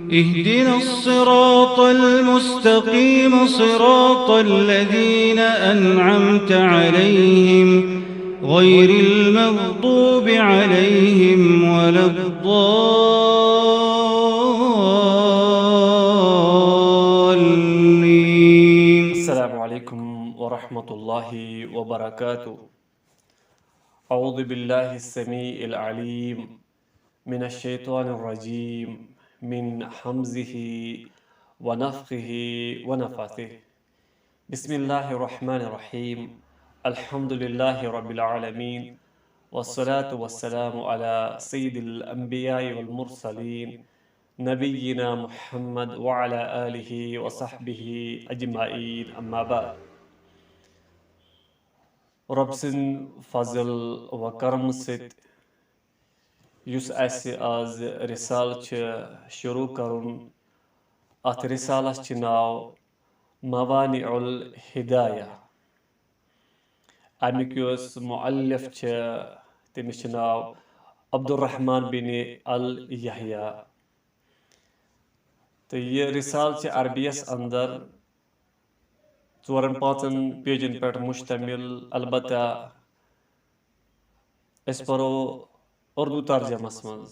اهدنا الصراط المستقيم صراط الذين أنعمت عليهم غير المغضوب عليهم ولا الضالين. السلام عليكم ورحمة الله وبركاته. أعوذ بالله السميع العليم من الشيطان الرجيم من حمزه ونفخه ونفثه. بسم الله الرحمن الرحيم. الحمد لله رب العالمين، والصلاة والسلام على سيد الأنبياء والمرسلين نبينا محمد وعلى آله وصحبه أجمعين. أما بعد. رب سن فضل وكرم ست یُس اسہِ آز رسال چھِ شروع کرُن، اتھ رسالس چھِ ناو موانع الہدایہ. امیُک یُس مؤلف چھِ تٔمِس چھِ ناو عبدالرحمان بن الیحییٰ. تہٕ یہِ رسال چھِ عربیَس اندر 4-5 پیجن پٮ۪ٹھ مشتمل. البتہ أسۍ پرو اردو ترجمس منٛز،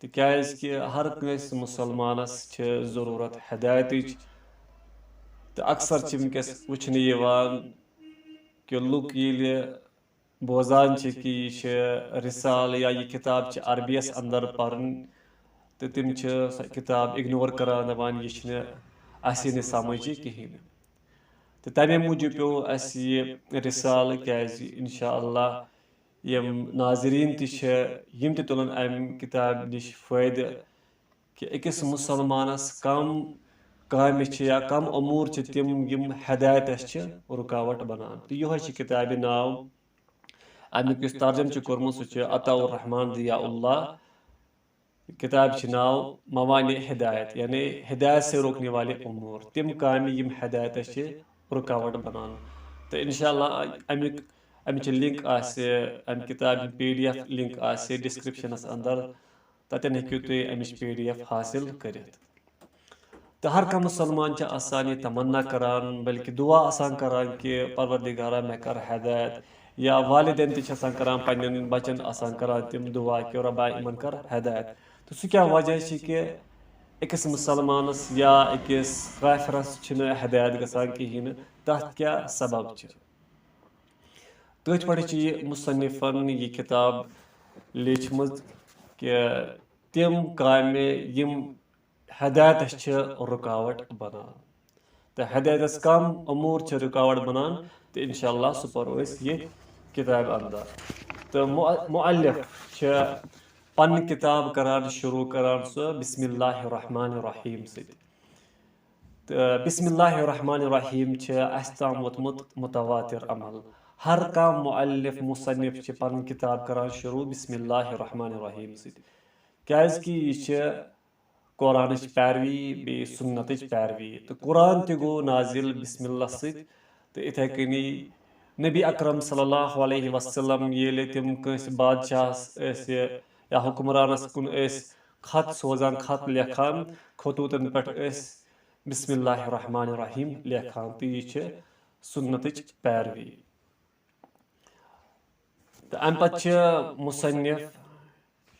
تِکیازِ کہِ ہر کٲنٛسہِ مُسلمانس چھِ ضروٗرت ہدایتٕچ. تہٕ اکثر چھِ وٕنکیٚس وٕچھنہٕ یِوان کہِ لُکھ ییٚلہِ بوزان چھِ کہِ یہِ چھِ رسال یا یہِ کِتاب چھِ عربیَس اندر پرٕنۍ، تہٕ تِم چھِ سۄ کِتاب اِگنور کران، دپان یہِ چھِنہٕ اَسہِ نہٕ سمجھ کِہینۍ نہٕ. تہٕ تمے موٗجوٗب پیوٚو اَسہِ یہِ رسال، کیازِ انشاء اللہ یِم ناظریٖن تہِ چھِ یِم تہِ تُلن امہِ کِتابہِ نِش فٲیدٕ کہِ أکِس مُسلمانس کم کامہِ چھِ یا کم اموٗر چھِ تِم یِم ہدایتس چھِ رُکاوٹ بنان. تہٕ یِہوے چھِ کِتابہِ ناو. امیُک یُس ترجم چھُ کوٚرمُت سُہ چھُ عطاء الرحمان ضیاء اللہ. کِتابہِ چھِ ناو موانع ہدایت، یعنی ہدایت سے روکنے والے امور، تِم کامہِ یِم ہدایتس چھِ رُکاوٹ بنان. تہٕ انشاء اللہ امِچ لِنک آسہِ، امہِ کِتابہِ ہُنٛد PDF لِنک آسہِ ڈسکرپشنس اندر، تتٮ۪ن ہیٚکِو تُہۍ امِچ PDF حٲصِل کٔرِتھ. تہٕ ہر کانٛہہ مُسلمان چھِ آسان یہِ تمنا کران، بلکہِ دُعا آسان کران کہِ پروردِگارا مےٚ کر ہدایت، یا والدین تہِ چھِ آسان کران پننٮ۪ن بچن آسان کران تِم دُعا کہِ رۄبا یِمن کر ہدایت. تہٕ سُہ کیٛاہ وجہ چھِ کہِ أکِس مُسلمانس یا أکِس کافرس چھِنہٕ ہدایت گژھان کہیٖنۍ نہٕ، تتھ کیٛاہ سبب چھِ. تٔتھۍ پٮ۪ٹھٕے چھِ یہِ مُصنفن یہِ کِتاب لیٖچھمٕژ کہِ تِم کامہِ یِم ہدایتس چھِ رُکاوٹ بنان. تہٕ ہدایتس کم اموٗر چھِ رُکاوٹ بنان، تہٕ انشاء اللہ سُہ پرو أسۍ ییٚتھۍ کِتابہِ اندر. تہٕ مؤلف چھِ پنٕنۍ کِتاب کران شروع کران سۄ بسم اللہ الرحمن الرحیم سۭتۍ. تہٕ بسم اللہ الرحمن الرحیم چھِ اسہِ تام ووتمُت متواتر عمل. ہر کانٛہہ مؤلف مُصنف چھِ پنٕنۍ کِتاب کران شروع بسم اللہ الرحمن الرحیم سۭتۍ، کیازِ کہِ یہِ چھِ قرآنٕچ پیروی بیٚیہِ سُنتٕچ پیروی. تہٕ قرآن تہِ گوٚو نازِل بسم اللہ سۭتۍ، تہٕ یِتھے کٔنی نبی اکرم صلی اللہ علیہ وسلم ییٚلہِ تِم کٲنٛسہِ بادشاہس ٲسۍ یا حُکمرانس کُن ٲسۍ خط سوزان، خط لیکھان، خطوٗطن پٮ۪ٹھ ٲسۍ بسم اللہ الرحمن الرحیم لیکھان. تہٕ یہِ چھِ سُنتٕچ پیروی. تہٕ امہِ پتہٕ چھِ مُصنف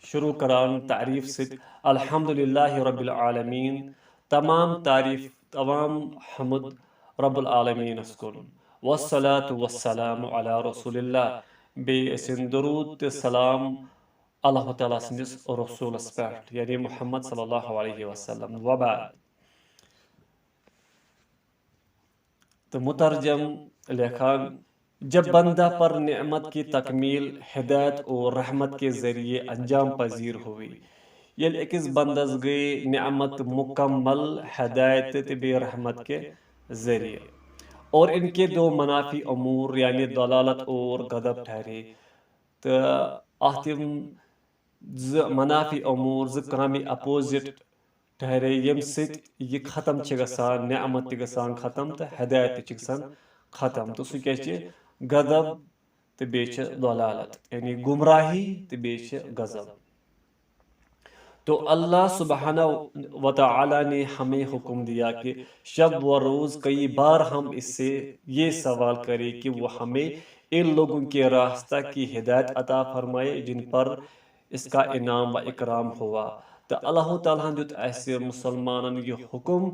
شروع کران تعریٖف سۭتۍ الحمدُللہ رب العالمیٖن. تمام تعریٖف، تمام حمد رب العالمیٖنس کُن. والصلاة والسلام علی رسول اللہ، بیٚیہِ ٲسِن درود تہٕ سلام اللہ تعالیٰ سٕنٛدِس رسوٗلس پٮ۪ٹھ، یعنی محمد صلی اللہ علیہ وسلم. وبعد. تہٕ مترجم لیکھان جب بندہ پر نعمت کی تکمیل ہدایت اور رحمت کے ذریعے انجام پذیر ہوئی. ییٚلہِ أکِس بندس گٔے نعمت مکمل ہدایت تہٕ بیٚیہِ رحمت کے ذریعے، اور ان کے 2 منافی امور یعنی ضلالت اور غضب ٹھہرے. تہٕ اتھ یِم 2 منافی امور، 2 کامہِ اپوزٹ ٹھہرے، ییٚمہِ سۭتۍ یہِ ختم چھِ گژھان، نعمت تہِ گژھان ختم تہٕ ہدایت تہِ چھِ گژھان ختم. تہٕ سُہ کیٛاہ چھِ؟ غضب تہٕ بیٚیہِ چھِ ضلالت، یعنی گمراہی تہٕ بیٚیہِ چھِ غضب. तो अल्लाह सुब्हानहू व तआला ने हमें हुक्म दिया कि शब व रोज़ कई बार हम इससे ये सवाल करें कि वो हमें इन लोगों के रास्ता की हिदायत अता फरमाए जिन पर इसका इनाम व इकराम हुआ। तो अल्लाह ताला दित ऐसे मुसलमानन ये हुक्म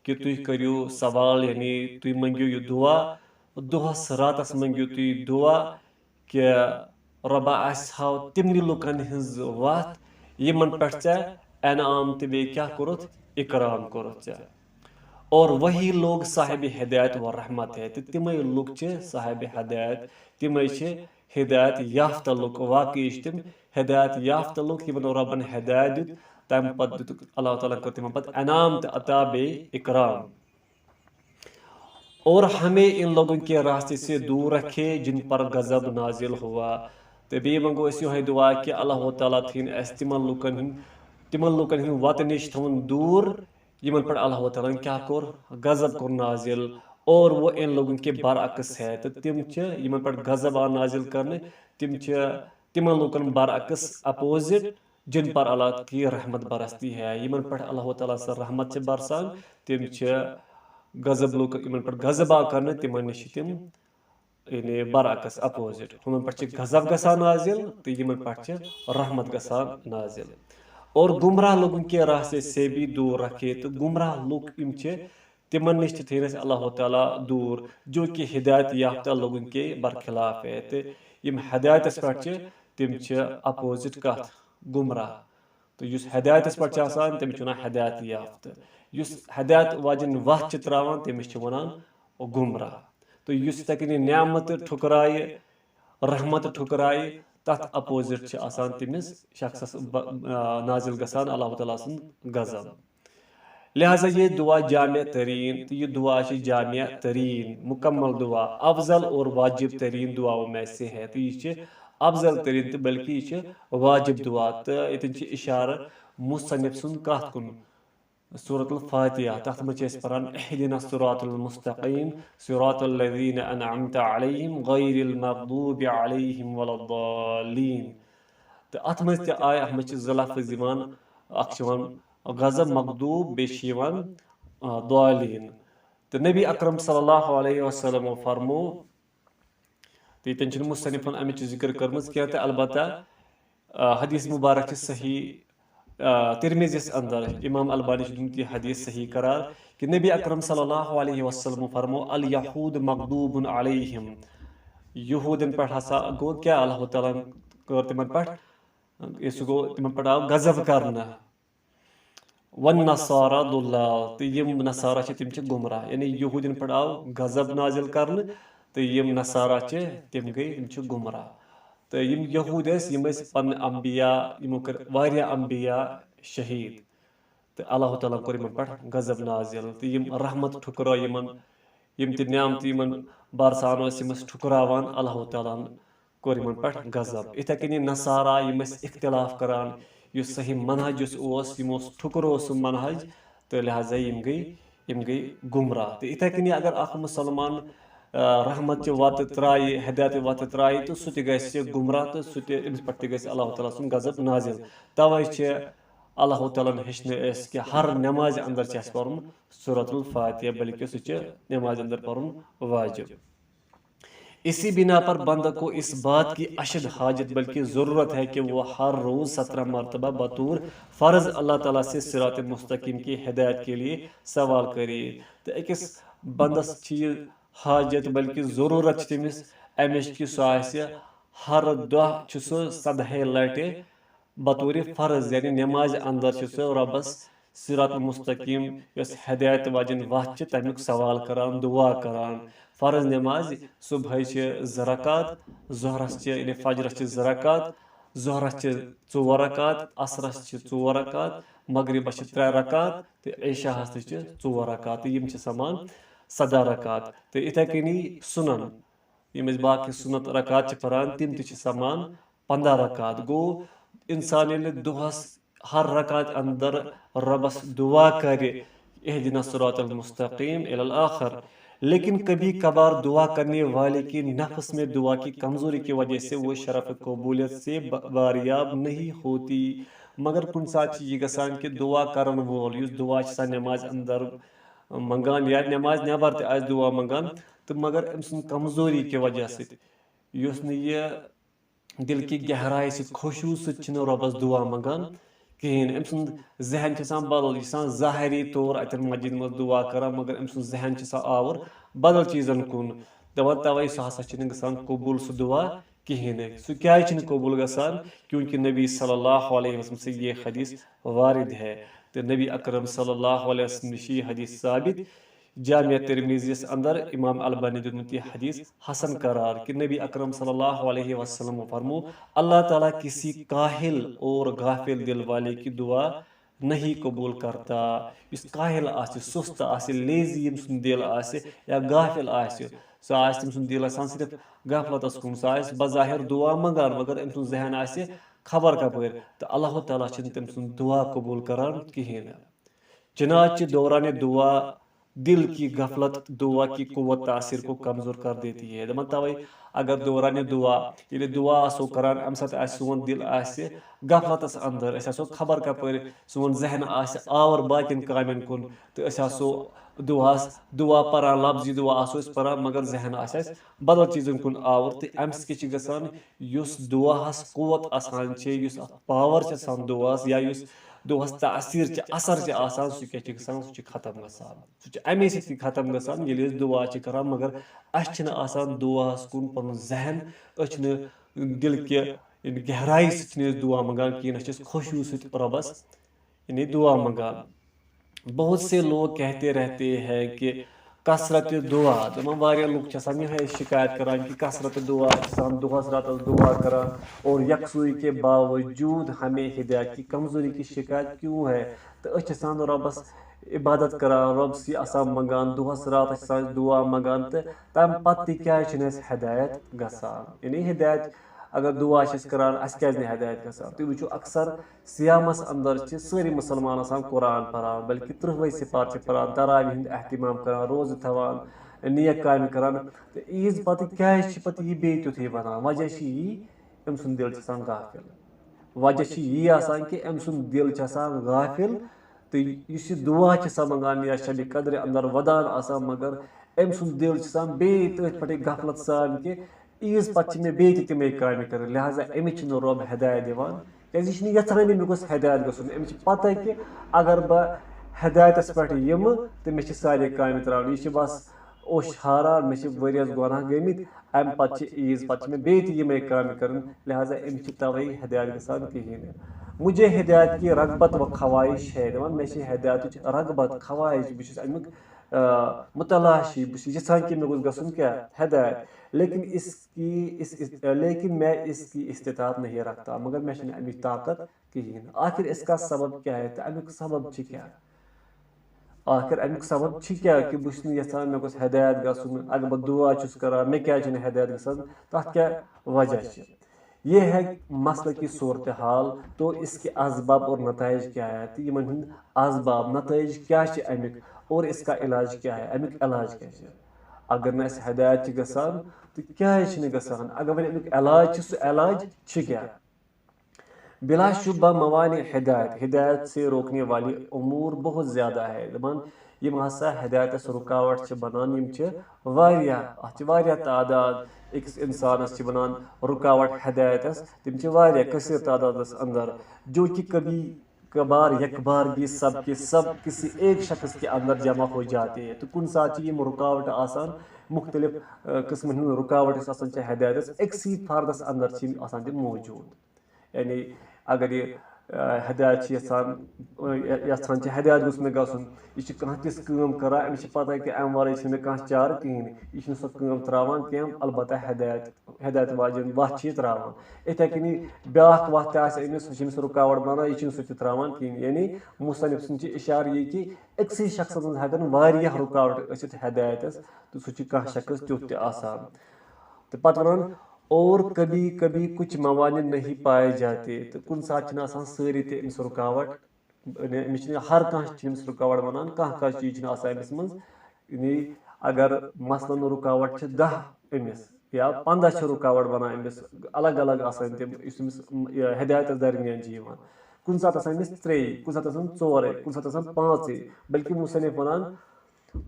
कि तुम करियो सवाल यानी तुम मंगियो ये दुआ दोहस रातस मंगियो तुम दुआ कि रबा आसहाव तिमनि लुकन हिंज वत यमन पे एनाम तो बे क्या कोरुत इकराम कोरुत और वही लोग साहिब हिदायत व रहमत है तो तिम लुक साहिब हिदायत तिम हिदायत याफ्ता लुक वाकई तिम हिदायत याफ्ता लुक यमन रबन हिदायत दित तम पद दित अल्लाह ताला कर तिम पद इनाम तो अता बे इकराम। और हमें इन लोगों के रास्ते से दूर रखे जिन पर गजब नाजिल हुआ। तो बे मंगो यो दुआ कि अल्लाह ताला थीन तिमन लुकन हिंद वत नश थवन दूर यमन पर अल्लाह ताला क्या कोर गजब कोर नाजिल और वो इन लोगों के बरअक्स है। तो तिम यमन पर गजब आ नाजिल करने तिमन लुकन बरअक्स अपोजिट जिन पर अल्लाह की रहमत बरसती है। यमन पर अल्लाह ताला से रहमत बरसान तिम गजब लुक यमन पर गजब आ करने तिमन नश तिम यानी बरअक्स अपोजिट हुमन पर गजब गसा नाजिल तो यमन पर रहमत गसा नाजिल। और गुमराह लोगों के रास्ते से भी दूर रखे। तो गुमराह लोग तिमन नश थे अल्लाह ताला दूर जो कि हिदायत याफ्ता लोगों के बरखिलाफ है। तो यम हिदायत पे तिम अपोजिट कथ गुमराह। तो युस हिदायत पे तमिस वन हिदायत याफ्ता युस हिदायत वाजन वत त्रावान तमिस वनान गुमराह। तो युस तकन न्यामत ठुकराए रहमत ठुकराए तथ अपोजिट तमिस शख्स नाजिल गसान अल्लाह ताला सुंद गजब। लिहाजा ये दुआ जामिया तरीन तो ये दुआ जामिया तरीन मुकम्मल दुआ अफजल और वाजिब तरीन दुआओं में से है। तो ये अफजल तरीन तो बल्कि ये वाजिब दुआ। तो ये इशारा मुसन्निफ सुंद कथ कुन सूरतुल फातिहा तथ मच परान इहदिना सिरातुल मुस्तकीम सिरातुल लज़ीना अनअमता अलैहिम गैरिल मग़दूबि अलैहिम वलद्दालीन। तो अथ मज त आय अथ मच ज़लफ़ यिवान अख गज़ब मग़दूब बेशिवान दालीन। तो नबी अकरम सल्लल्लाहु अलैहि वसल्लम फरमो तो ये मुसन्निफन अमिच जिक्र करमज क्या तो अलबत्ता हदीस मुबारक सही तिरमिज़ी अंदर इमाम अलबानी ये हदीस सही करार कि नबी अकरम सल्लल्लाहु अलैहि वसल्लम फरमो अल यहूद मग़दूबुन अलैहिम यहूदन पर हसा गो क्या अल्लाह ताला कर तिमन पर इस गो तिमन पर आव गजब करना वन नसारा दुल्लाल तो यम नसारा तिम गुमराह यानी यहूदन पर आव गजब नाजिल करने तो यम नसारा तिम गई तिम गुमराह। तो यम यहूद यम पन अम्बिया यमो कर वारिया अम्बिया शहीद तो अल्लाह ताला कोर यमन पर गजब नाजिल। तो यम रहमत ठुकरा यमन यम त न्यामत यमन बरसान यमस ठुकरावान अल्लाह ताला कोर यमन पर गजब। इथे कनी नसारा यमस इख्तिलाफ करान युस सही मनहज उस यमोस ठुकरो सु मनहज तो लिहाजा यम गई गुमराह। तो इथे कनी अगर अख मुसलमान रहमत वत त्राय हिदायत वत त्राय तो सह ग गुमराह तो सह पे अल्लाह ताला सुन गजब नाजिल। तवे अल्लाह ताला हेचन कि हर नमाज अंदर पर्न सूरतुल फातिहा बल्कि सह नमाज अंदर पर्न वाजिब। इसी बिना पर बंदा को इस बात की अशद हाजत बल्कि ज़रूरत है कि वो हर रोज़ 17 मरतबा बतौर फ़र्ज़ अल्लाह ताला से सिरात मुस्तकीम की हिदायत के लिए सवाल करे। तो अकिस बंदस हाजत बल्कि ज़रूरत तमिस अमिश कि सह हर दह सह 17 लटे बतौर फ़र्ज़ यानी नमाज अंदर सह रबस सिरात मुस्तकीम यस हिदायत वाजन वत तमिक सवाल करान दुआ करान। फ़र्ज़ नमाज सुबह 2 रकात ज़ोहरस यानी फजरस 2 रकात ज़ोहरस 4 रकात असरस 4 रकात मगरिबस 3 रकात तो ऐशाहस 4 रकात यम समान 17 रकात। तो इथे कनी सुनन यम बाकी सुनत रकात परान तिम समान 15 रकात। गो इंसान दुहस हर रकात अंदर रबस दुआ करे इहदिना सिरातल मुस्तकीम इलल आखिर। लेकिन कभी कभार दुआ करने वाले की नफ्स में दुआ की कमजोरी की वजह से वो शरफ कबूलियत से बारियाब नहीं होती मगर कुन साथ यह गसान कि दुआ करन वोल युस दुआ छ नमाज अंदर मंगान या नमाज नेबर ते आज दुआ मंगान तो मगर अम सुन कमजोरी के वजह से युस न यह दिल की गहराई से खुशू सह रबस दुआ मंगान कहें अम सुन जहन बदल यह ज़ाहरी तौर अतन मस्जिद मज दुआ करान मगर अम सुन जहन आवर बदल चीज़न कुन दपान तवे सह हसा गसान कबूल सह दुआ कहें सह क्या कबूल गसान क्योंकि नबी सल्लल्लाहु अलैहि वसल्लम से ये हदीस वारिद है तो नबी अकरम सल्लल्लाहु अलैहि वसल्लम ने हदीस साबित जामिया तिरमिज़ी अंदर इमाम अलबानी दिनमुत यह हदीस हसन करार कि नबी अकरम सल्लल्लाहु अलैहि वसल्लम फरमो अल्लाह ताला किसी काहिल और गाफिल दिल वाले की दुआ नहीं कबूल करता। इस काहिल आसे सुस्त आसे लेजी यम सुन दिल आसे या गाफिल आसे सो आसे तम सुन दिल आसान सिर्फ गाफलतस कुन सो आसे बज़ाहिर दुआ मंगान मगर अम सुन जहन आसे खबर कपर तो अल्लाह ताला छन तम सुन दुआ कबूल करान कहें। चिनाच दौरान दुआ दिल की गफलत दुआ की कुव्वत तासीर को कमजोर कर देती है दमन तवे अगर दौरान दुआ ये दुआ आसो करान अम सत सोन दिल आसे गफलतस अंदर असो खबर कपर सोन जहन आसे आवर बाकिन कामन कुन तो असो दुआ परान लफ्जी दुआ आसो परान मगर जहन आसे बदल चीजन कुन आवर तो अम सह गसान युस दुआहस कुव्वत आसान युस पावर आसान दुआस या युस दुआस तासीर असर आसान सह क्या गसान सह खत्म गसान सह अमे सत खत्म गसान ये दुआ करान मगर अस आसान दुआस कुन पन जहन दिल के गहराई सह दुआ मंगान कि न खुशबू सत रबस दुआ मंगान। बहुत से लोग कहते रहते हैं कि कसरत दुआ दपान वारिया लुक यह शिकायत करान कि कसरत दुआ दुहस रातस दुआ करान और यकसुई के बावजूद हमें हिदायत की कमजोरी की शिकायत क्यों है तो असान रबस इबादत करान रब से आसान मंगान दुहस रात दुआ मंगान तो तम पत्त क्या हिदायत गसान यानी हिदायत अगर दुआ करान अस क्या हिदायत गसान तुम वो अक्सर सियामस अंदर सारी मुसलमान आसान कुरान परान बल्कि 30 सिपार परान तरावी हंद एहतमाम करान रोज थवान नेक काम करान तो ईज पत क्या पत यह बे तुथे बनान वजह यह अम सुन दिल गाफिल वजह यही आसान कि अम सुन दिल गाफिल तो इस दुआ मंगान या शब कदर अंदर वदान आसान मगर अम सुन दिल बे तथ पे गफलत सान कि ईज पत मे बे तमे काम कर लिहाजा अमिच रब हिदायत दिवान क्या यथान मे गोस हिदायत गसन अमिच पता कि अगर बह हिदायतस पे यम तो मे सारे काम त्रावन यह बस ओश हारान मे वरियस गुनाह गमित अम पे ईज पे मे बे यमे काम कर लिहाजा अमिच तवे हिदायत गसान कहें। मुझे हिदायत की रगबत व ख्वाहिश है दपान मे हिदायत रगबत ख्वाहिश बस अमुक मुतलाशी बस यहान कि मे गोस गसन क्या हिदायत लेकिन मैं इसकी इस्तिताअत नहीं रखता मगर मैं अमिच ताकत कहें। आखिर इसका सबब क्या है तो अमुक सबब क्या आखिर अमुक सबब क्या कि बस यहान मे गोस हिदायत गसन अगर बह दुआ करान मे क्या हिदायत गसान तथ क्या वजह ये है मसले की सूरत हाल तो इसके असबाब और नतज क्या है तो इन हंद असबाब नतज क्या अमुक और इसका इलाज क्या है अमुक इलाज क्या अगर न हिदायत गसान तो क्या गसान अगर वन अमुक इलाज सह इलाज क्या बिलाशुबा मवानी हिदायत हिदायत से रोकने वाली उमूर बहुत ज़्यादा है दपान यम हसा हिदायतस रुकावट बनान यम तादाद एक इंसानस बनान रुकावट हिदायतस तम कसर तादादस अंदर जो कि कभी कभार यकबार भी सब किसी एक शख्स के अंदर जमा हो जाते हैं तो कुन साथ यम रुकावट आसान मुख्तलिफ किस्म रुकावट हिदायतस एकसी फर्दस अंदर मौजूद यानी अगर ये हिदायत यहान हिदायत गोस मे गसन यह कह तिस करान अमिस पता कि अम वारे मे कह चार कहें यह सो त्रावान कह अलबत्ता हिदायत वाजन वत त्रावान इथे कनी ब्या वत अमिस रुकावट बनान यह सो त्रावान कहें यानी मुसन्निफ सुन इशार ये कि एकसी शख्स हेकन वारियाह रुकावट गित हिदायतस तो सह कह शख्स तुथ आसान तो पत वन और कभी कभी कुछ मवानिन नहीं पाए जाते तो कुन साथ सारी तमिस रुकावट हर कह रुकावट बनान कह चीज अमिस मज अगर मसलन रुकावट 10 अमिस या 15 रुकावट बनान अमिस अलग अलग तमिस हिदायत दरमियान कुन सात आसान अमिस 3 कुन सात आसान 4 कुन सात आसान 5 बल्कि मुसन्निफ वनान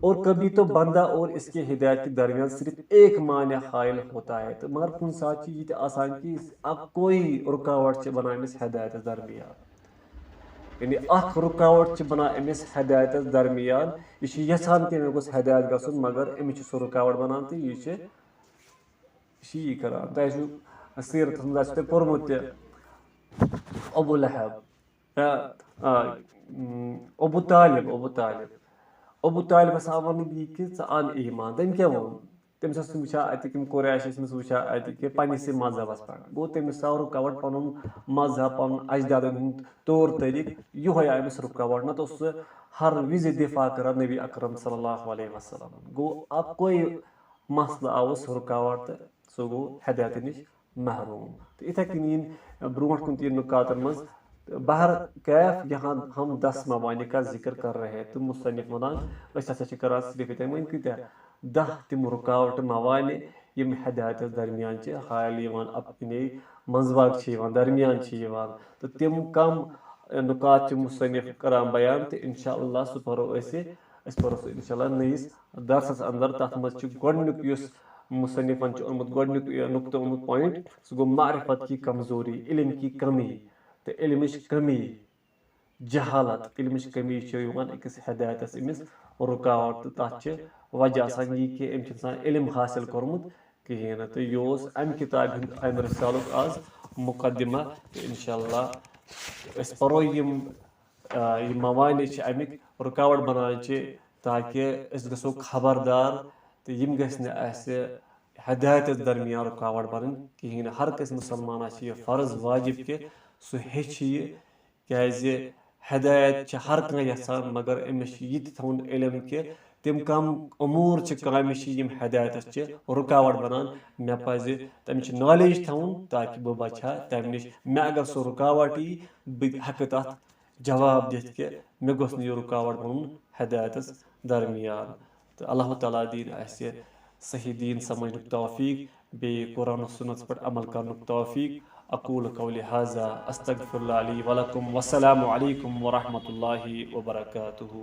और कभी तो बंदा और इसके हिदायत के दरमियान सिर्फ एक मान्य हायल होता है। तो मगर कुन सात ये आसान कि अब कोई रुकावट बना अमिस हिदायत दरमियान, यानी अख रुकावट बना अमिस हिदायत दरमियान, यह यसान कि मे गोस हिदायत गसुन मगर अमिस सह रुकावट बनान तो यह करान। तह सीरत मज पोर्मुत अबू लहब अबू तालिब अबू तालिबस आव वन कि ज अन ईमान। तम क्या वो तमिस वुचा अत कुरैश वुचा अत कि पन्निस मजहबस पे गो तमिस आव रुकावट पन मजहब पन अजदादन हुंद तौर तरीक योहे अमिस रुकावट नत सह हर विज दिफा कर नबी अकरम सल्लल्लाहु अलैहि वसल्लम। गो अब कोई मसला आवस रुकावट तो सह गो हिदायत निश महरूम। तो इथे कन ब्रोट कुन तीन नुकातन मज बहर कैफ यहाँ हम 10 मवानी का जिक्र कर रहे हैं। तो मुसन्निफ वनान कर सिर्फ इतने वन कत्या 10 तम रुकावट मवानी यम हिदायत दरमियान हायल अपने मंजबाग दरमियान। तो तम कम नुकात मुसन्निफ करान बयान तो इंशाअल्लाह सह परो इंशाअल्लाह नयिस दरसस अंदर। तथ मज गोडनुक मुसन्निफन ओनमुत गोडनुक नुक्ता ओनमुत पॉइंट सह गो मारिफत की कमजोरी, इल्म की कमी। तो इल्मिश कमी जहालत इल्मिश कमी अकिस हिदायतस अमिस रुकावट। तो तथ वजह आसान यह कि अम इल्म हासिल कोर्मुत कहें। तो यह अम किताब हंद अम रिसालुक आज मुकदमा। तो इंशाअल्लाह परो यम मवानी अमिक रुकावट बनान ताकि गो खबरदार। तो यम गस हिदायत दरमियान रुकावट बन कहें। हर कस मुसलमान यह फ़र्ज वाजिब कि सह हेच क्या हिदायत हर कह यसान मगर अमिस यह थवन इल्म कि तम कम अमूर कामिश यम हिदायत रुकावट बनान। मे पज तमिच नॉलेज थवन ताकि बह बचा तम निश। मे अगर सह रुकावट यी बह हेक तथ जवाब दिथ कि मे गोस यह रुकावट बनन हिदायतस दरमियान। तो अल्लाह ताला दीन अस सही दीन समझ तौफीक बे कुरान सुन्नत पर अमल करन तौफीक। अकूल कौली हाजा अस्तगफिरुल्लाह ली व लकुम वस्सलामु अलैकुम व रहमतुल्लाहि व बरकातुहू।